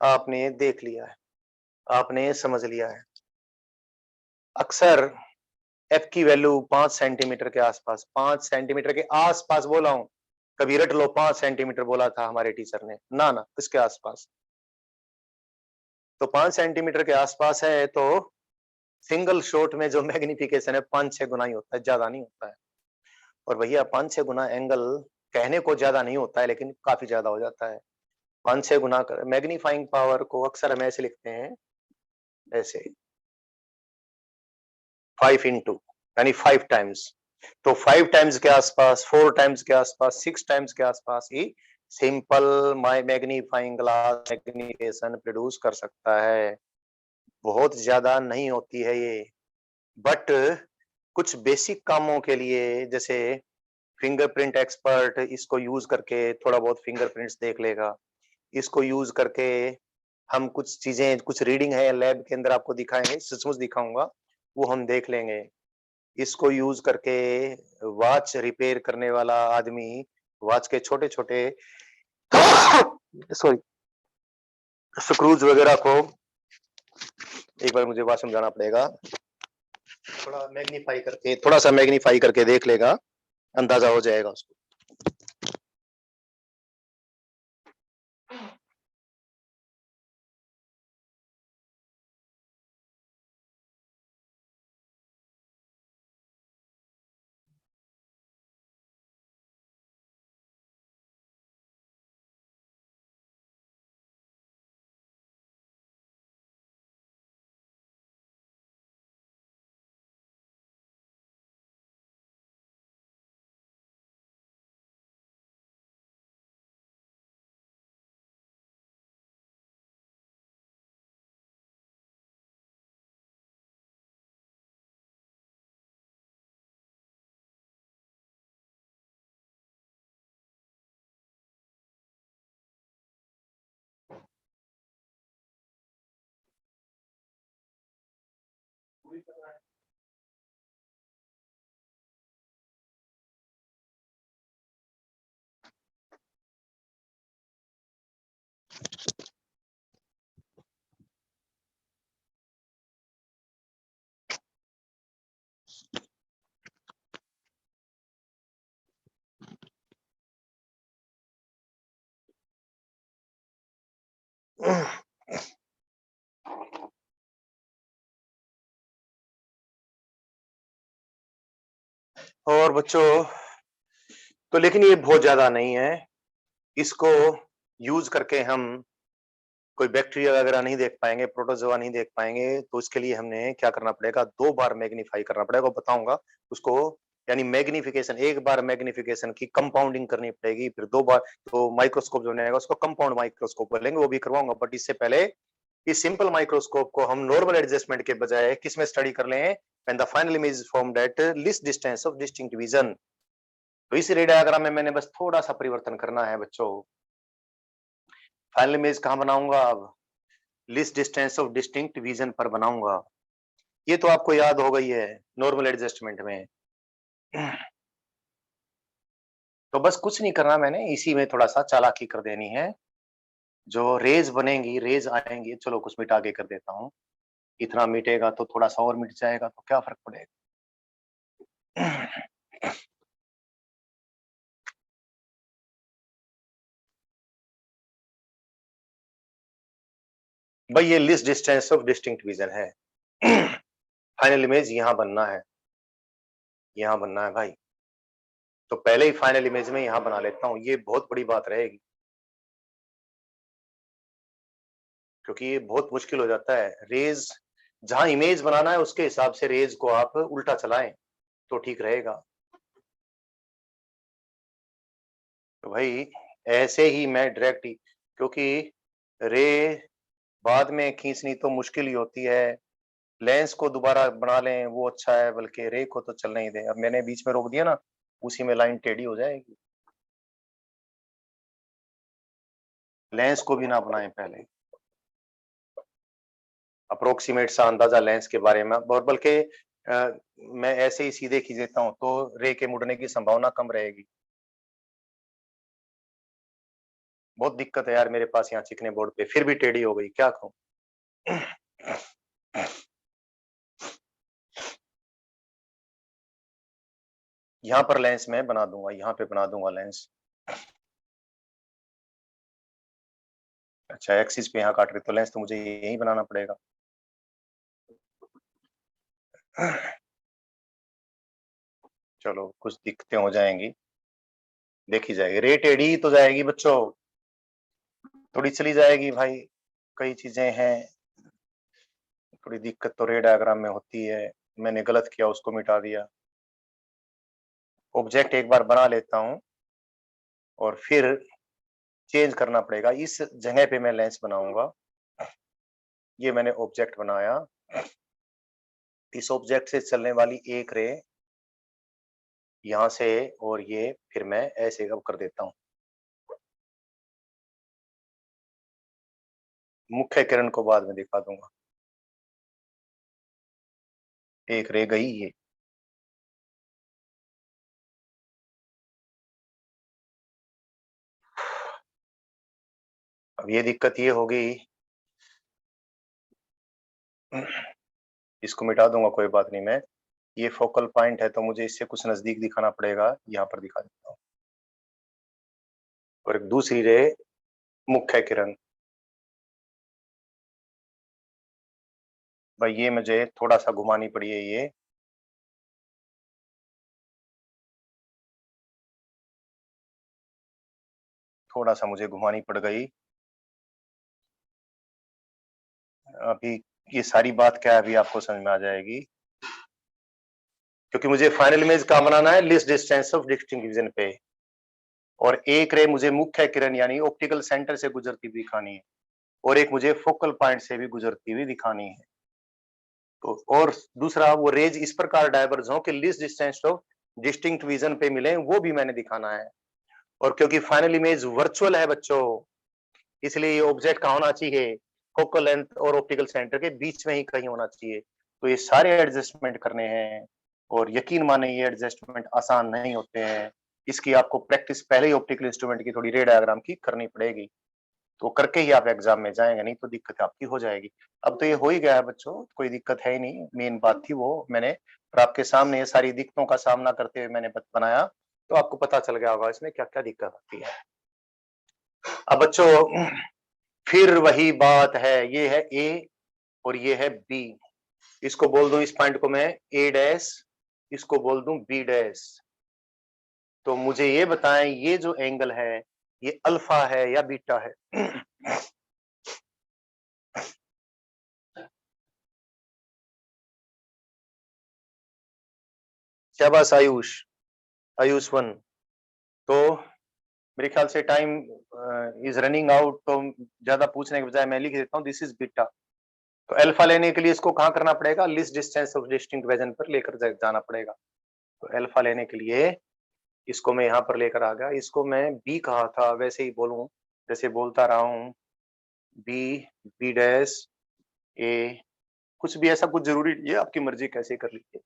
आपने देख लिया है, आपने समझ लिया है. अक्सर F की वैल्यू 5 सेंटीमीटर के आसपास, 5 सेंटीमीटर के आसपास बोला हूं, कभी रट लो 5 सेंटीमीटर बोला था हमारे टीचर ने, ना ना इसके आसपास. तो 5 सेंटीमीटर के आसपास है तो सिंगल शॉट में जो मैग्निफिकेशन है 5-6 गुना ही होता है, ज्यादा नहीं होता है. और भैया 5-6 गुना एंगल कहने को ज्यादा नहीं होता है, लेकिन काफी ज्यादा हो जाता है. 5-6 गुना कर मैग्नीफाइंग पावर को अक्सर हम ऐसे लिखते हैं, ऐसे 5 इंटू, यानी 5 टाइम्स. तो 5 टाइम्स के आसपास, 4 टाइम्स के आसपास, 6 टाइम्स के आसपास ही simple magnifying glass magnification produce कर सकता है. बहुत ज्यादा नहीं होती है ये, बट कुछ बेसिक कामों के लिए, जैसे फिंगरप्रिंट एक्सपर्ट इसको यूज करके थोड़ा बहुत फिंगरप्रिंट्स देख लेगा. इसको यूज करके हम कुछ चीजें, कुछ रीडिंग है लैब के अंदर आपको दिखाएंगे, सचमुच दिखाऊंगा, वो हम देख लेंगे. इसको यूज करके वॉच रिपेयर करने वाला आदमी वॉच के छोटे छोटे सॉरी स्क्रूज वगैरह को, एक बार मुझे बात समझाना पड़ेगा, थोड़ा मैग्नीफाई करके, थोड़ा सा मैग्नीफाई करके देख लेगा, अंदाजा हो जाएगा उसको. और बच्चों, तो लेकिन ये बहुत ज्यादा नहीं है. इसको यूज करके हम कोई बैक्टीरिया वगैरह नहीं देख पाएंगे, प्रोटोजोआ नहीं देख पाएंगे. तो इसके लिए हमने क्या करना पड़ेगा, 2 बार मैग्नीफाई करना पड़ेगा, बताऊंगा उसको. यानी मैग्निफिकेशन, एक बार मैग्निफिकेशन की कंपाउंडिंग करनी पड़ेगी, फिर 2 बार. तो माइक्रोस्कोप जो बनेगा उसको कंपाउंड माइक्रोस्कोप बोलेंगे, वो भी करवाऊंगा. बट इससे पहले इस सिंपल माइक्रोस्कोप को हम नॉर्मल एडजस्टमेंट के बजाय किस में स्टडी कर लें, when the final image is formed at least distance of distinct vision. तो इस रे डायग्राम में मैंने बस थोड़ा सा परिवर्तन करना है बच्चों. फाइनल इमेज कहां बनाऊंगा, अब least distance of distinct vision पर बनाऊंगा. ये तो आपको याद हो गई है नॉर्मल एडजस्टमेंट में. तो बस कुछ नहीं करना, मैंने इसी में थोड़ा सा चालाकी कर देनी है. जो रेज बनेंगी, रेज आएंगी, चलो कुछ मिटा के कर देता हूँ. इतना मिटेगा तो थोड़ा सा और मिट जाएगा, तो क्या फर्क पड़ेगा. भाई ये list distance of distinct vision है. फाइनल इमेज यहां बनना है, यहां बनना है भाई. तो पहले ही फाइनल इमेज में यहां बना लेता हूं, ये बहुत बड़ी बात रहेगी क्योंकि ये बहुत मुश्किल हो जाता है। रेज जहां इमेज बनाना है उसके हिसाब से रेज को आप उल्टा चलाएं तो ठीक रहेगा। तो भाई ऐसे ही मैं डायरेक्ट ही, क्योंकि रे बाद में खींचनी तो मुश्किल ही होती है। लेंस को दोबारा बना लें वो अच्छा है, बल्कि रे को तो चलने ही दें। अब मैंने बीच में रोक दिया ना, उसी में लाइन टेढ़ी हो जाएगी। लेंस को भी ना बनाएं पहले, अप्रोक्सीमेट सा अंदाजा लेंस के बारे में, और बल्कि मैं ऐसे ही सीधे खींच देता हूं तो रे के मुड़ने की संभावना कम रहेगी। बहुत दिक्कत है यार मेरे पास यहाँ चिकने बोर्ड पे, फिर भी टेढ़ी हो गई, क्या कहूं। यहाँ पर लेंस मैं बना दूंगा, यहाँ पे बना दूंगा लेंस। अच्छा एक्सिस पे यहाँ काट रहे तो लेंस तो मुझे यही बनाना पड़ेगा। चलो कुछ दिक्कतें हो जाएंगी, देखी जाएगी। रे टेढ़ी तो जाएगी बच्चों, थोड़ी चली जाएगी भाई, कई चीजें हैं। थोड़ी दिक्कत तो रे डायग्राम में होती है, मैंने गलत किया उसको मिटा दिया। ऑब्जेक्ट एक बार बना लेता हूं और फिर चेंज करना पड़ेगा। इस जगह पे मैं लेंस बनाऊंगा। ये मैंने ऑब्जेक्ट बनाया, इस ऑब्जेक्ट से चलने वाली एक रे यहां से, और ये फिर मैं ऐसे अब कर देता हूं। मुख्य किरण को बाद में दिखा दूंगा। एक रे गई ये, अब ये दिक्कत ये होगी, इसको मिटा दूंगा कोई बात नहीं। मैं ये फोकल पॉइंट है तो मुझे इससे कुछ नजदीक दिखाना पड़ेगा, यहाँ पर दिखा देता हूँ। और एक दूसरी रे मुख्य किरण, भाई ये मुझे थोड़ा सा घुमानी पड़ी है, ये थोड़ा सा मुझे घुमानी पड़ गई। अभी ये सारी बात क्या है अभी आपको समझ में आ जाएगी, क्योंकि मुझे फाइनल इमेज कहाँ बनाना है, list distance of distinct division पे, और एक रे मुझे मुख्य किरण यानी ऑप्टिकल सेंटर से गुजरती हुई दिखानी है, और एक मुझे फोकल पॉइंट से भी गुजरती हुई दिखानी है। तो और दूसरा वो रेज इस प्रकार डाइवर्ज हो कि list distance of distinct vision पे मिले, वो भी मैंने दिखाना है। और क्योंकि फाइनल इमेज वर्चुअल है बच्चों, इसलिए ये ऑब्जेक्ट कहाँ होना चाहिए, फोकल लेंथ और ऑप्टिकल सेंटर के बीच में ही कहीं होना चाहिए। तो ये सारे एडजस्टमेंट करने हैं, और यकीन माने ये एडजस्टमेंट आसान नहीं होते हैं। इसकी आपको प्रैक्टिस पहले ही ऑप्टिकल इंस्ट्रूमेंट की थोड़ी रे डायग्राम की करनी पड़ेगी, तो करके ही आप एग्जाम में जाएंगे, नहीं तो दिक्कत आपकी हो जाएगी। अब तो ये हो ही गया है बच्चों, कोई दिक्कत है ही नहीं। मेन बात थी वो मैंने, और आपके सामने ये सारी दिक्कतों का सामना करते हुए मैंने बनाया, तो आपको पता चल गया होगा इसमें क्या क्या दिक्कत आती है। अब बच्चों फिर वही बात है, ये है ए और ये है बी, इसको बोल दूं, इस पॉइंट को मैं ए डैश, इसको बोल दूं बी डैश। तो मुझे ये बताएं ये जो एंगल है ये अल्फा है या बीटा है। शाबाश आयुष, आयुष वन। तो मेरे ख्याल से टाइम इज रनिंग आउट, तो ज्यादा पूछने के बजाय मैं लिख देता हूँ दिस इज बीटा। तो अल्फा लेने के लिए इसको कहाँ करना पड़ेगा, list distance of distinct vision पर लेकर जाना पड़ेगा। तो अल्फा लेने के लिए इसको मैं यहाँ पर लेकर आ गया, इसको मैं बी कहा था वैसे ही बोलूं जैसे बोलता रहा हूँ, बी, बी डैश, ए, कुछ भी ऐसा कुछ जरूरी नहीं है, आपकी मर्जी कैसे कर लीजिए।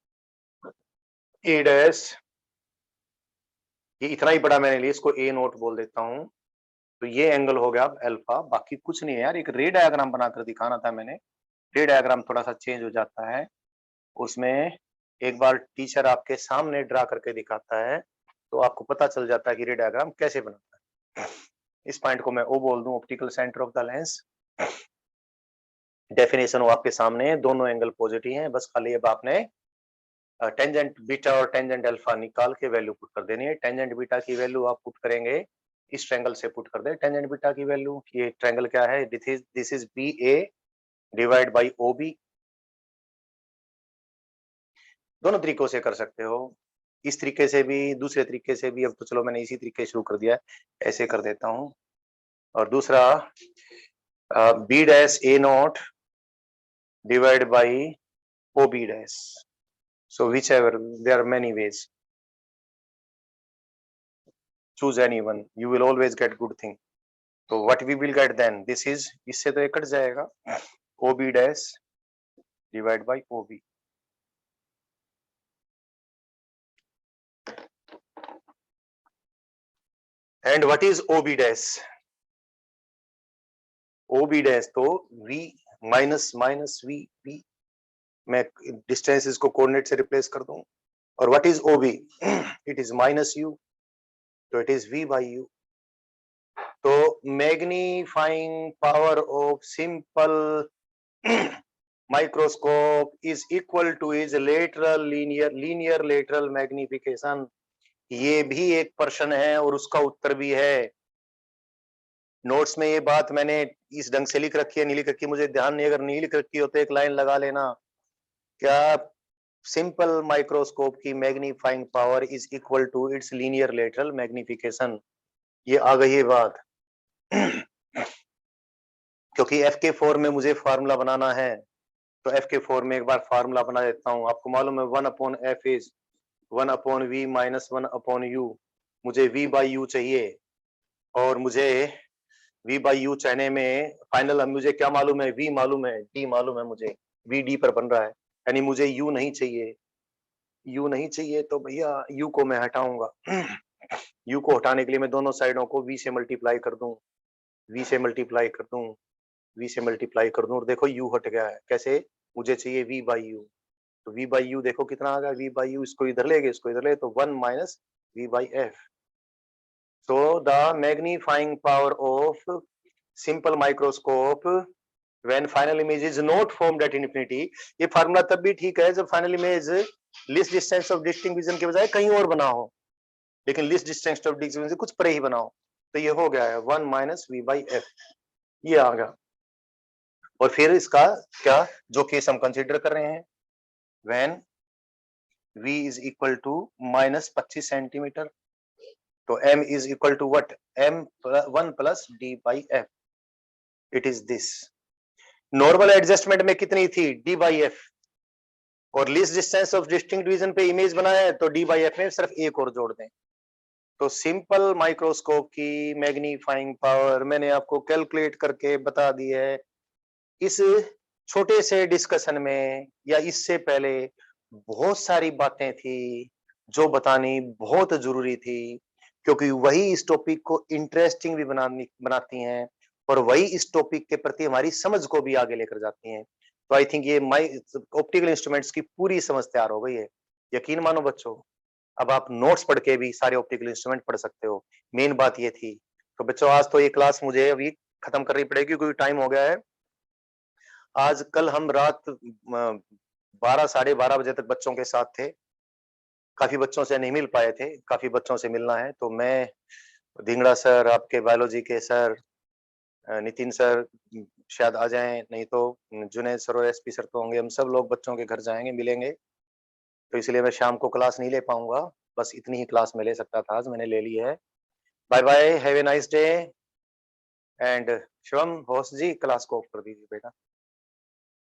ए डैश, ये इतना ही बड़ा मैंने लिया, इसको ए नोट बोल देता हूँ। तो ये एंगल हो गया अब अल्फा, बाकी कुछ नहीं है यार, एक रे डायग्राम बनाकर दिखाना था मैंने। रे डायग्राम थोड़ा सा चेंज हो जाता है, उसमें एक बार टीचर आपके सामने ड्रा करके दिखाता है तो आपको पता चल जाता है कि रे डायग्राम कैसे बनता है। इस पॉइंट को मैं ओ बोल दूं, optical centre of the lens. Definition वो आपके सामने है, दोनों एंगल पॉजिटिव हैं, बस खाली अब आपने टेंजेंट बीटा और टेंजेंट अल्फा निकाल के वैल्यू पुट कर देनी है। टेंजेंट बीटा की वैल्यू आप पुट करेंगे, इस ट्रायंगल से पुट कर दे टेंजेंट बीटा की वैल्यू। ये ट्रायंगल क्या है? This is B A divide by O B. दोनों तरीकों से कर सकते हो, इस तरीके से भी, दूसरे तरीके से भी। अब तो चलो मैंने इसी तरीके शुरू कर दिया, ऐसे कर देता हूं। और दूसरा B dash A naught divide by O B dash. So whichever, there are many ways. Choose any one. You will always get good thing. So what we will get then? This is, इससे तो ये कट जाएगा, OB dash divide by OB. And what is OB dash? OB dash तो V minus minus V, V. मैं डिस्टेंस इसको कोऑर्डिनेट से रिप्लेस कर दूं। और what is OB? It is minus U. तो it is V by U. तो magnifying power of simple microscope is equal to is lateral linear lateral magnification। ये भी एक प्रश्न है और उसका उत्तर भी है। नोट्स में ये बात मैंने इस ढंग से लिख रखी है, नहीं लिख रखी मुझे ध्यान नहीं, अगर नहीं लिख रखी हो तो एक लाइन लगा लेना। क्या सिंपल माइक्रोस्कोप की magnifying power is equal to its linear lateral magnification. ये आ गई है बात। क्योंकि FK4 में मुझे फार्मूला बनाना है, तो FK4 में एक बार फार्मूला बना देता हूं। आपको मालूम है 1/f is 1/v minus 1/u। मुझे v बाई u चाहिए, और मुझे v बाई u चाहने में फाइनल मुझे क्या मालूम है? v मालूम है, d मालूम है मुझे, v d पर बन रहा है, यानी मुझे u नहीं चाहिए। u नहीं चाहिए तो भैया u को मैं हटाऊंगा। u को हटाने के लिए मैं दोनों साइडों को v से मल्टीप्लाई कर दूं, v से मल्टीप्लाई कर दूं, v से मल्टीप्लाई कर दूं, और देखो u हट गया है। कैसे? मुझे चाहिए v बाई u। तो v बाई u देखो कितना आ गया, v बाई u, इसको इधर ले गए, इसको इधर ले, तो 1 minus v by f। So the magnifying power of simple microscope when final image is not formed at infinity। ये फार्मूला तब भी ठीक है जब final image least distance of distinct vision के बजाय कहीं और बना हो, लेकिन least distance of distinct vision से कुछ परे ही बना हो। तो ये हो गया है 1 माइनस v बाई f, ये आ गया। और फिर इसका क्या जो केस हम कंसीडर कर रहे हैं, when v is equal to minus 25 centimetre, तो m is equal to what? m 1 plus d by f। It is this. Normal adjustment में कितनी थी? d by f। और least distance of distinct division पे इमेज बनाया है तो d by f में सिर्फ एक और जोड़ दें। तो सिंपल माइक्रोस्कोप की मैग्नीफाइंग पावर मैंने आपको कैलकुलेट करके बता दी है। इस छोटे से डिस्कशन में या इससे पहले बहुत सारी बातें थी जो बतानी बहुत जरूरी थी, क्योंकि वही इस टॉपिक को इंटरेस्टिंग भी बनाती हैं, और वही इस टॉपिक के प्रति हमारी समझ को भी आगे लेकर जाती हैं। तो आई थिंक ये ऑप्टिकल इंस्ट्रूमेंट्स की पूरी समझ तैयार हो गई है। यकीन मानो बच्चों, अब आप नोट्स पढ़ के भी सारे ऑप्टिकल इंस्ट्रूमेंट पढ़ सकते हो। मेन बात ये थी। तो बच्चों आज तो ये क्लास मुझे अभी खत्म करनी पड़ेगी क्योंकि टाइम हो गया है। आज कल हम रात 12 साढ़े 12 बजे तक बच्चों के साथ थे। काफी बच्चों से नहीं मिल पाए थे, काफी बच्चों से मिलना है। तो मैं, धिंगड़ा सर, आपके बायोलॉजी के सर, नितिन सर शायद आ जाएं, नहीं तो जुनैद सर और SP सर तो होंगे। हम सब लोग बच्चों के घर जाएंगे, मिलेंगे। तो इसलिए मैं शाम को क्लास नहीं ले पाऊंगा, बस इतनी ही क्लास मैं ले सकता था, आज मैंने ले ली है। Bye bye, have a nice day. And Shivam host जी क्लास को ऑफ कर दीजिए बेटा।